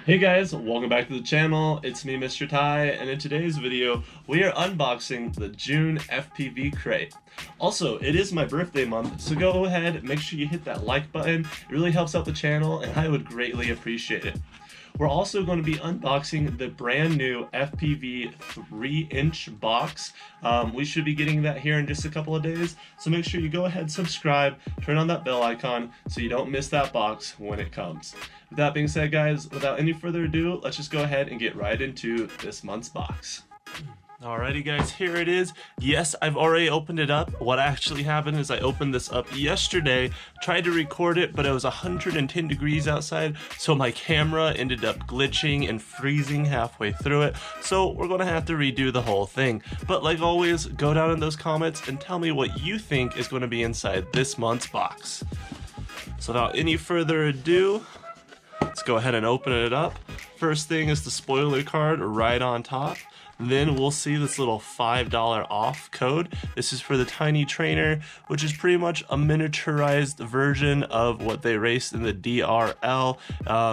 Hey guys, welcome back to the channel. It's me, Mr. Ty, and in today's video, we are unboxing the June FPV crate. Also, it is my birthday month, so go ahead, make sure you hit that like button. It really helps out the channel, and I would greatly appreciate it. We're also going to be unboxing the brand new FPV 3-inch box. We should be getting that here in just a couple of days, so make sure you go ahead, subscribe, turn on that bell icon so you don't miss that box when it comes. With that being said, guys, without any further ado, let's just go ahead and get right into this month's box. Alrighty guys, here it is. Yes, I've already opened it up. What actually happened is I opened this up yesterday, tried to record it, but it was 110 degrees outside, so my camera ended up glitching and freezing halfway through it, so we're gonna have to redo the whole thing. But like always, go down in those comments and tell me what you think is gonna be inside this month's box. So without any further ado, let's go ahead and open it up. First thing is the spoiler card right on top. Then we'll see this little $5 off code. This is for the Tiny Trainer, which is pretty much a miniaturized version of what they raced in the DRL.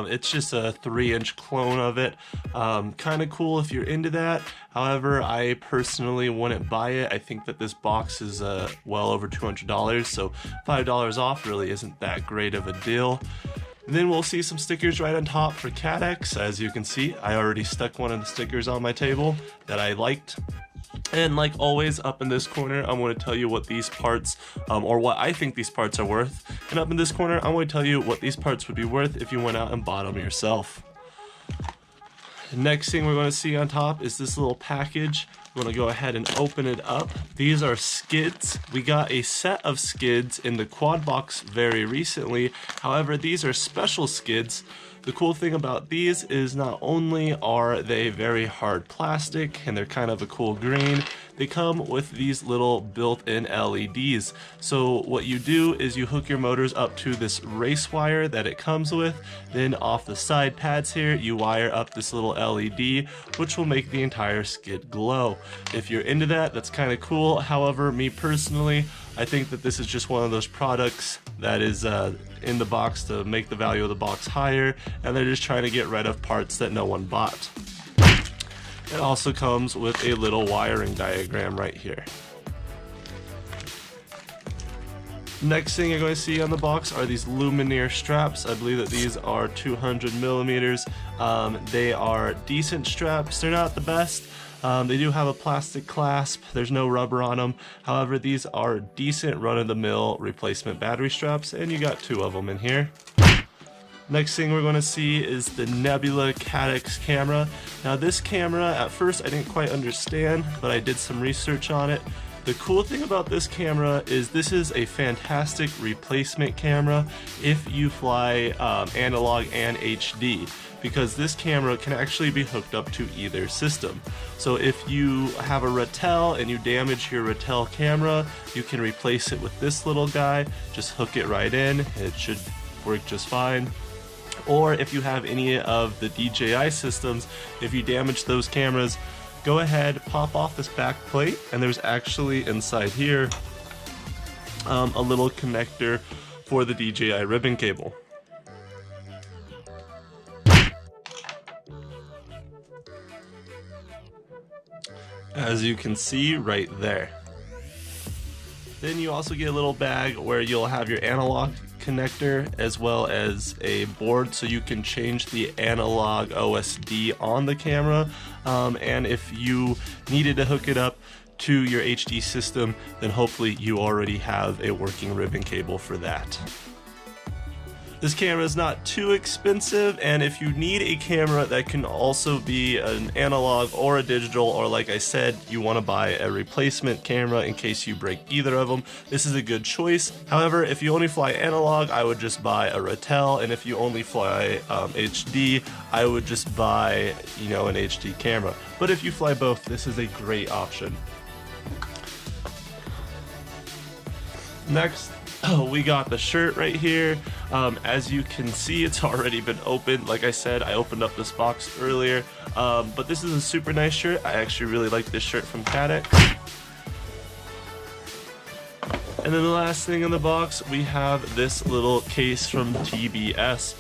It's just a 3-inch clone of it. Kind of cool if you're into that. However, I personally wouldn't buy it. I think that this box is well over $200, so $5 off really isn't that great of a deal. Then we'll see some stickers right on top for Cadets. As you can see, I already stuck one of the stickers on my table that I liked. And like always, up in this corner, I'm going to tell you what these parts, or what I think these parts are worth. And up in this corner, I'm going to tell you what these parts would be worth if you went out and bought them yourself. The next thing we're going to see on top is this little package. I'm going to go ahead and open it up. These are skids. We got a set of skids in the quad box very recently. However, these are special skids. The cool thing about these is not only are they very hard plastic and they're kind of a cool green, they come with these little built-in LEDs. So what you do is you hook your motors up to this race wire that it comes with. Then off the side pads here, you wire up this little LED, which will make the entire skid glow. If you're into that, that's kind of cool. However, me personally, I think that this is just one of those products that is in the box to make the value of the box higher, and they're just trying to get rid of parts that no one bought. It also comes with a little wiring diagram right here. Next thing you're going to see on the box are these Lumineer straps. I believe that these are 200 millimeters. They are decent straps. They're not the best. They do have a plastic clasp. There's no rubber on them. However, these are decent run-of-the-mill replacement battery straps, and you got 2 of them in here. Next thing we're going to see is the Nebula Cadets camera. Now this camera, at first I didn't quite understand, but I did some research on it. The cool thing about this camera is this is a fantastic replacement camera if you fly analog and HD, because this camera can actually be hooked up to either system. So if you have a Ratel and you damage your Ratel camera, you can replace it with this little guy. Just hook it right in, it should work just fine. Or if you have any of the DJI systems, if you damage those cameras, go ahead, pop off this back plate, and there's actually inside here a little connector for the DJI ribbon cable. As you can see right there. Then you also get a little bag where you'll have your analog connector as well as a board so you can change the analog OSD on the camera, and if you needed to hook it up to your HD system, then hopefully you already have a working ribbon cable for that. This camera is not too expensive, and if you need a camera that can also be an analog or a digital, or like I said, you want to buy a replacement camera in case you break either of them, this is a good choice. However, if you only fly analog, I would just buy a Ratel, and if you only fly HD, I would just buy, an HD camera. But if you fly both, this is a great option. Next, we got the shirt right here. As you can see, it's already been opened. Like I said, I opened up this box earlier, but this is a super nice shirt. I actually really like this shirt from Cadets. And then the last thing in the box, we have this little case from TBS.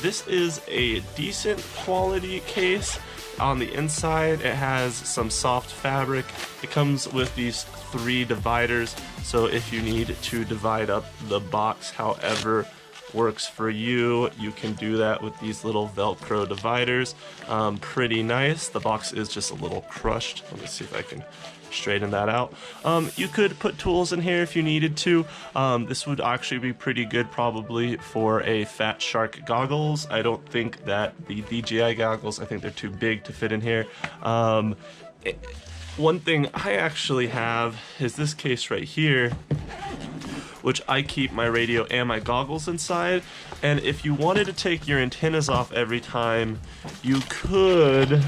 This is a decent quality case. On the inside, it has some soft fabric. It comes with these 3 dividers, so if you need to divide up the box however works for you, you can do that with these little Velcro dividers. Pretty nice. The box is just a little crushed. Let me see if I can straighten that out. You could put tools in here if you needed to. This would actually be pretty good probably for a Fat Shark goggles. I don't think that the DJI goggles, I think they're too big to fit in here. One thing I actually have is this case right here, which I keep my radio and my goggles inside. And if you wanted to take your antennas off every time, you could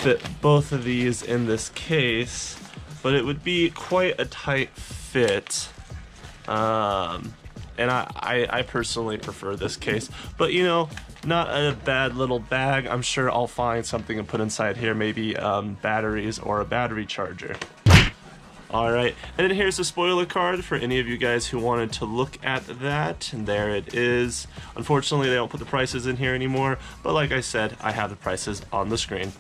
fit both of these in this case, but it would be quite a tight fit. And I personally prefer this case, but you know, not a bad little bag. I'm sure I'll find something to put inside here, maybe batteries or a battery charger. Alright, and then here's a spoiler card for any of you guys who wanted to look at that, and there it is. Unfortunately, they don't put the prices in here anymore, but like I said, I have the prices on the screen.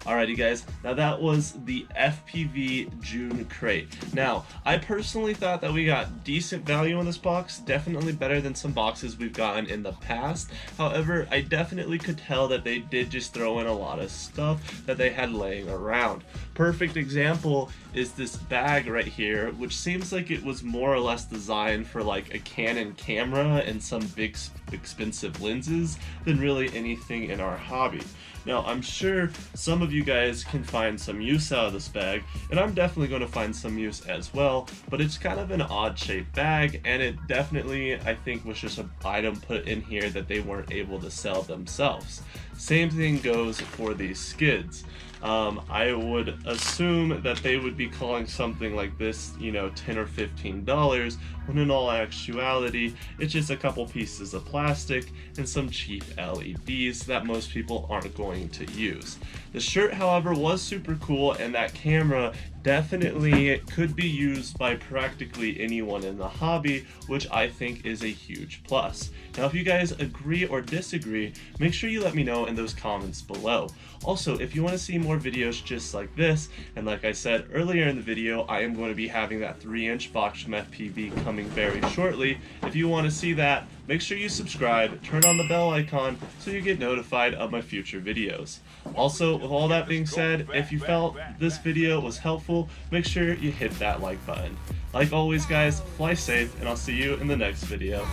Alrighty guys, now that was the FPV June crate. Now, I personally thought that we got decent value on this box, definitely better than some boxes we've gotten in the past. However, I definitely could tell that they did just throw in a lot of stuff that they had laying around. Perfect example is this bag right here, which seems like it was more or less designed for like a Canon camera and some big expensive lenses than really anything in our hobby. Now, I'm sure some of you guys can find some use out of this bag, and I'm definitely going to find some use as well, but it's kind of an odd shaped bag, and it definitely, I think, was just an item put in here that they weren't able to sell themselves. Same thing goes for these skids. I would assume that they would be calling something like this, you know, $10 or $15, when in all actuality, it's just a couple pieces of plastic and some cheap LEDs that most people aren't going to use. The shirt, however, was super cool, and that camera definitely could be used by practically anyone in the hobby, which I think is a huge plus. Now, if you guys agree or disagree, make sure you let me know in those comments below. Also, if you want to see more videos just like this, and like I said earlier in the video, I am going to be having that 3-inch box from FPV coming very shortly. If you want to see that, make sure you subscribe, turn on the bell icon so you get notified of my future videos. Also, with all that being said, if you felt this video was helpful, make sure you hit that like button. Like always guys, fly safe, and I'll see you in the next video.